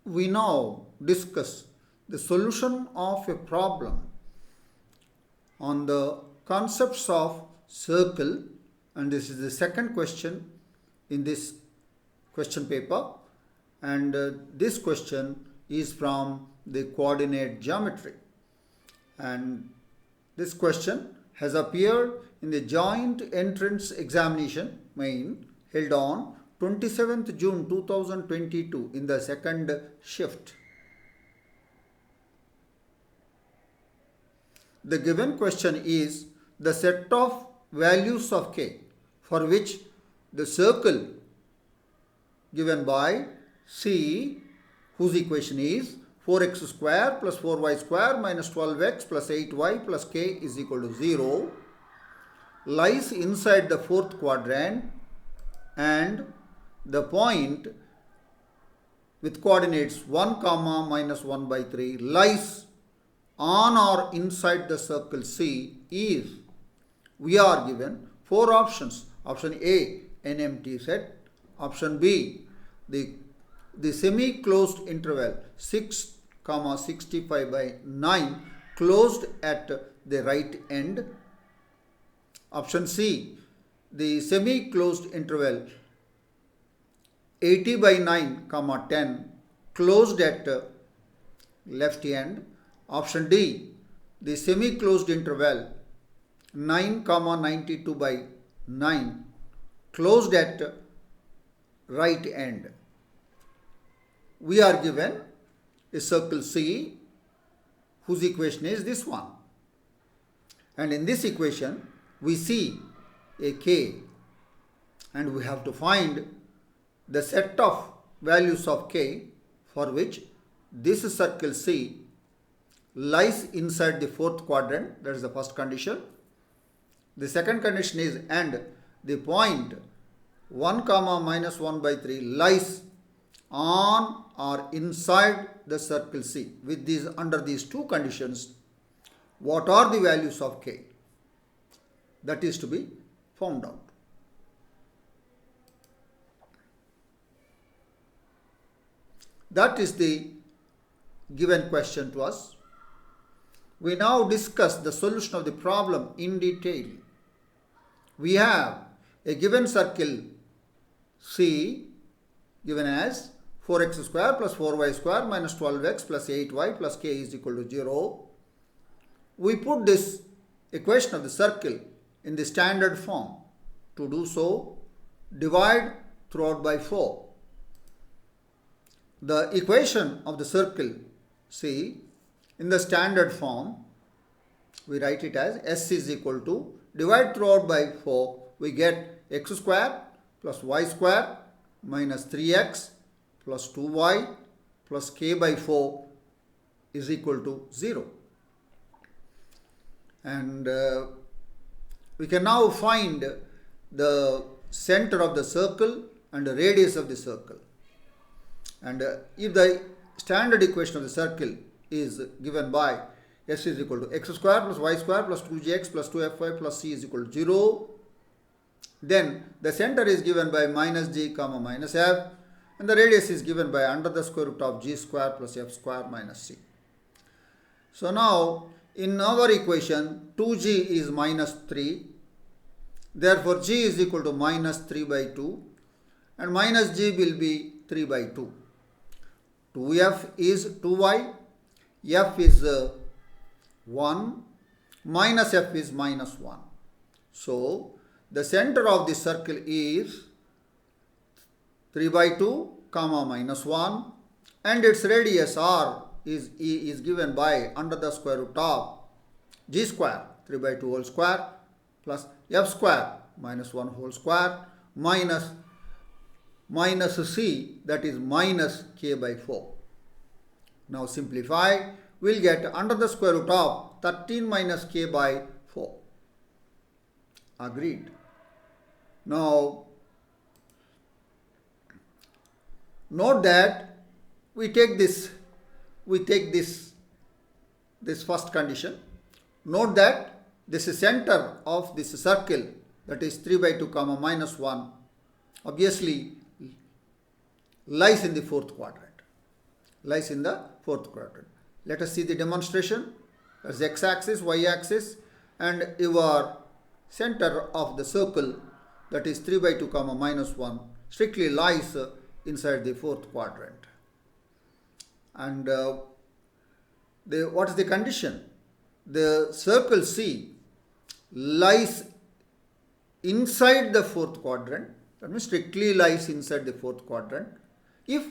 we now discuss the solution of a problem on the concepts of circle, and this is the second question in this question paper, and this question is from the coordinate geometry, and this question has appeared in the joint entrance examination main held on 27th June 2022 in the second shift. The given question is the set of values of k for which the circle given by C, whose equation is 4x square plus 4y square minus 12x plus 8y plus k is equal to 0, lies inside the fourth quadrant, and the point with coordinates 1 comma minus 1 by 3 lies on or inside the circle C is, we are given four options. Option A, an empty set. Option B, the semi-closed interval 6 comma 65 by 9 closed at the right end. Option C, the semi-closed interval 80 by 9 comma 10 closed at left end. Option D, the semi-closed interval 9 comma 92 by 9 closed at right end. We are given a circle C whose equation is this one, and in this equation we see a k, and we have to find the set of values of k for which this circle C lies inside the fourth quadrant. That is the first condition. The second condition is, and the point 1 comma minus 1 by 3 lies on or inside the circle C. With these, under these two conditions, what are the values of k? That is to be found out. That is the given question to us. We now discuss the solution of the problem in detail. We have a given circle C given as 4x square plus 4y square minus 12x plus 8y plus k is equal to 0. We put this equation of the circle in the standard form. To do so, divide throughout by 4. The equation of the circle C in the standard form, we write it as S is equal to, divide throughout by 4, we get x square plus y square minus 3x plus 2y plus k by 4 is equal to 0. And we can now find the center of the circle and the radius of the circle. And if the standard equation of the circle is given by S is equal to x square plus y square plus 2gx plus 2fy plus c is equal to 0, then the center is given by minus g comma minus f, and the radius is given by under the square root of g square plus f square minus c. So now in our equation 2g is minus 3, therefore g is equal to minus 3 by 2, and minus g will be 3 by 2. 2f is 2y, f is 1, minus f is minus 1. So the center of the circle is 3 by 2 comma minus 1, and its radius r is given by under the square root of g square 3 by 2 whole square plus f square minus 1 whole square minus c, that is minus k by 4. Now simplify, we will get under the square root of 13 minus k by 4. Agreed. Now note that we take this first condition. Note that this is center of this circle, that is 3 by 2 comma minus 1, obviously lies in the fourth quadrant. lies in the fourth quadrant. Let us see the demonstration. That's the x-axis, y-axis, and your center of the circle, that is 3 by 2 comma minus 1, strictly lies inside the fourth quadrant. And what is the condition? The circle C lies inside the fourth quadrant. That means strictly lies inside the fourth quadrant. If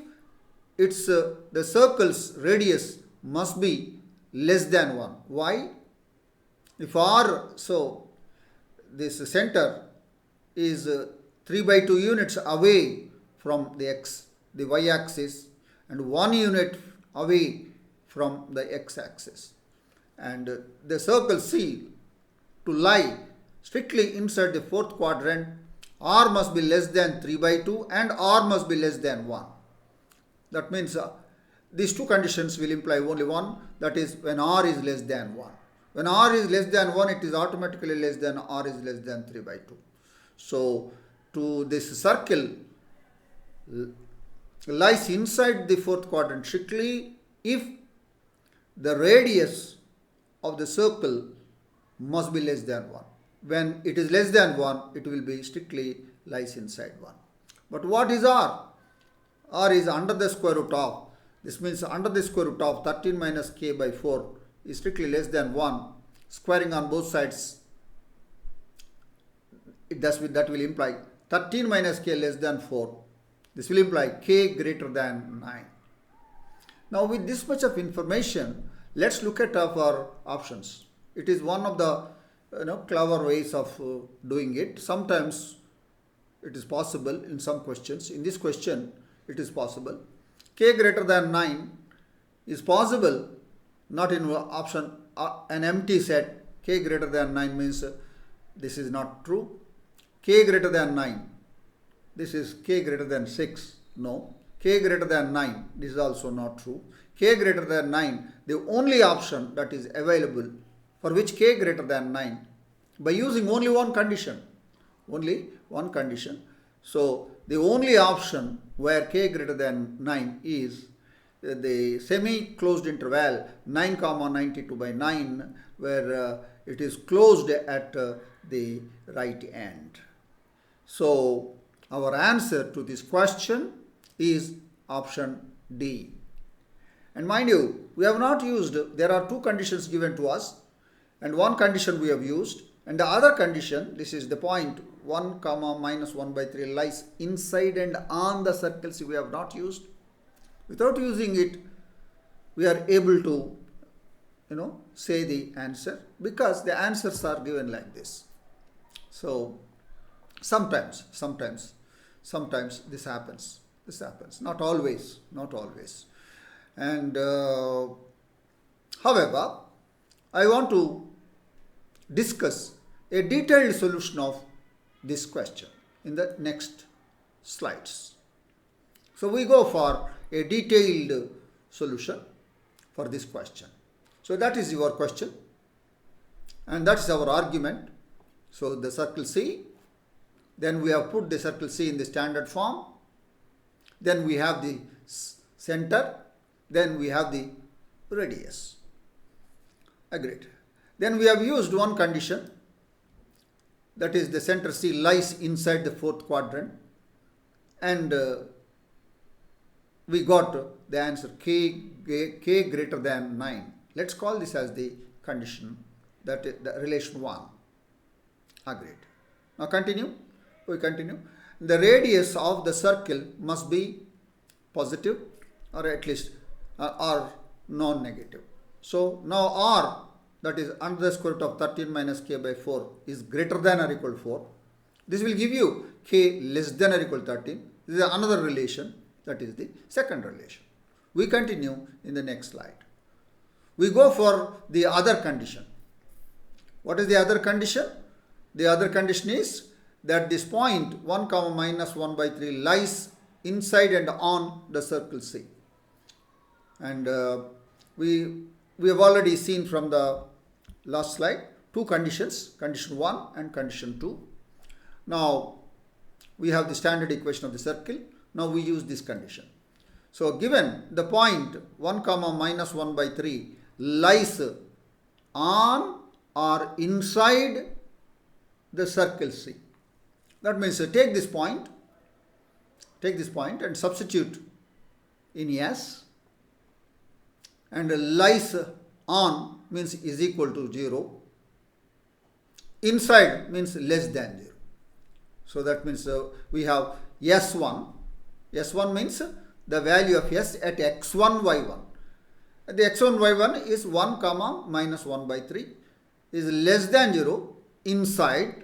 it's the circle's radius must be less than 1. Why? If R, so this center is 3 by 2 units away from the y-axis, and 1 unit away from the x-axis, and the circle C to lie strictly inside the fourth quadrant, R must be less than 3 by 2 and R must be less than 1. That means these two conditions will imply only one, that is when R is less than 1. When R is less than 1, it is automatically less than R is less than 3 by 2. So, to this circle lies inside the fourth quadrant strictly if the radius of the circle must be less than 1. When it is less than 1, it will be strictly lies inside 1. But what is R? R is under the square root of, this means under the square root of 13 minus k by 4 is strictly less than 1. Squaring on both sides, that will imply 13 minus k less than 4. This will imply k greater than 9. Now with this much of information, let's look at our options. It is one of the clever ways of doing it. Sometimes it is possible in some questions. In this question, it is possible. K greater than 9 is possible, not in option an empty set. K greater than 9 means this is not true. K greater than 9. This is k greater than 6. No. K greater than 9. This is also not true. K greater than 9. The only option that is available for which k greater than 9 by using only one condition. Only one condition. So, the only option where k greater than 9 is the semi-closed interval 9 comma 92 by 9, where it is closed at the right end. So, our answer to this question is option D. And mind you, we have not used, there are two conditions given to us, and one condition we have used, and the other condition, this is the point 1 comma minus 1 by 3 lies inside and on the circle C, we have not used. Without using it, we are able to say the answer, because the answers are given like this. So sometimes this happens. Not always. And however, I want to discuss a detailed solution of this question in the next slides. So we go for a detailed solution for this question. So that is your question, and that is our argument. So the circle C, then we have put the circle C in the standard form, then we have the center, then we have the radius. Agreed. Then we have used one condition, that is the center C lies inside the fourth quadrant, and we got the answer k greater than 9. Let's call this as the condition, that is the relation 1. Agreed. Now continue. We continue. The radius of the circle must be positive, or at least or non-negative. So now R, that is under the square root of 13 minus k by 4, is greater than or equal to 4. This will give you k less than or equal to 13. This is another relation, that is the second relation. We continue in the next slide. We go for the other condition. What is the other condition? The other condition is that this point 1 comma minus 1 by 3 lies inside and on the circle C. And we have already seen from the last slide two conditions, condition 1 and condition 2. Now we have the standard equation of the circle. Now we use this condition. So given the point 1 comma minus 1 by 3 lies on or inside the circle C. That means take this point and substitute in S, and lies on means is equal to 0. Inside means less than 0. So that means we have S1. S1 means the value of S at x1, y1. The x1, y1 is 1 comma minus 1 by 3 is less than 0 inside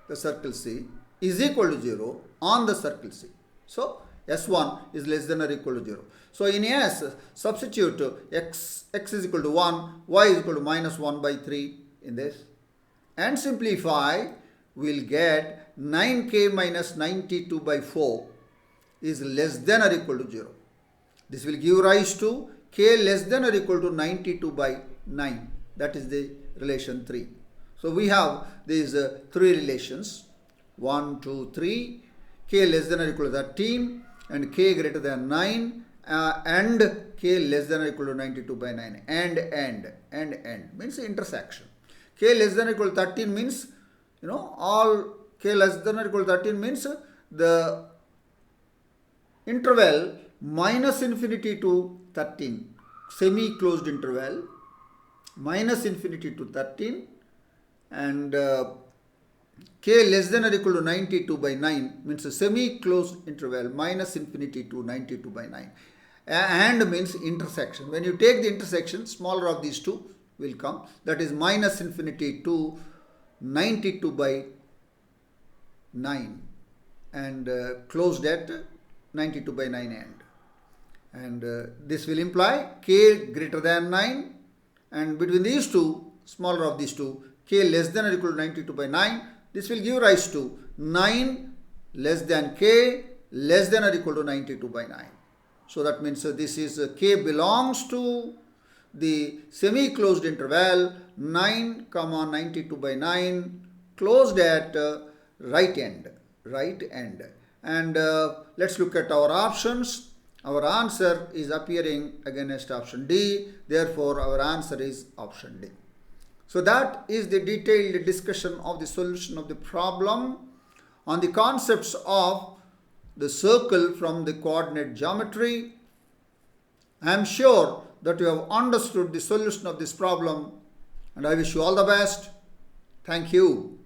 the circle C, is equal to 0 on the circle C. So S1 is less than or equal to 0. So in S, substitute x is equal to 1, y is equal to minus 1 by 3 in this, and simplify, we'll get 9k minus 92 by 4 is less than or equal to 0. This will give rise to k less than or equal to 92 by 9. That is the relation 3. So we have these three relations, 1, 2, 3, k less than or equal to 13 and k greater than 9 and k less than or equal to 92 by 9 and means intersection. K less than or equal to 13 means, all k less than or equal to 13 means the interval minus infinity to 13, semi-closed interval, minus infinity to 13, and k less than or equal to 92 by 9 means a semi-closed interval, minus infinity to 92 by 9, and means intersection. When you take the intersection, smaller of these two will come, that is minus infinity to 92 by 9 and closed at 92 by 9 end. And this will imply k greater than 9, and between these two, smaller of these two, k less than or equal to 92 by 9, this will give rise to 9 less than k less than or equal to 92 by 9. So that means this is k belongs to the semi-closed interval 9 comma 92 by 9 closed at right end. And let's look at our options. Our answer is appearing against option D. Therefore, our answer is option D. So that is the detailed discussion of the solution of the problem on the concepts of the circle from the coordinate geometry. I am sure that you have understood the solution of this problem, and I wish you all the best. Thank you.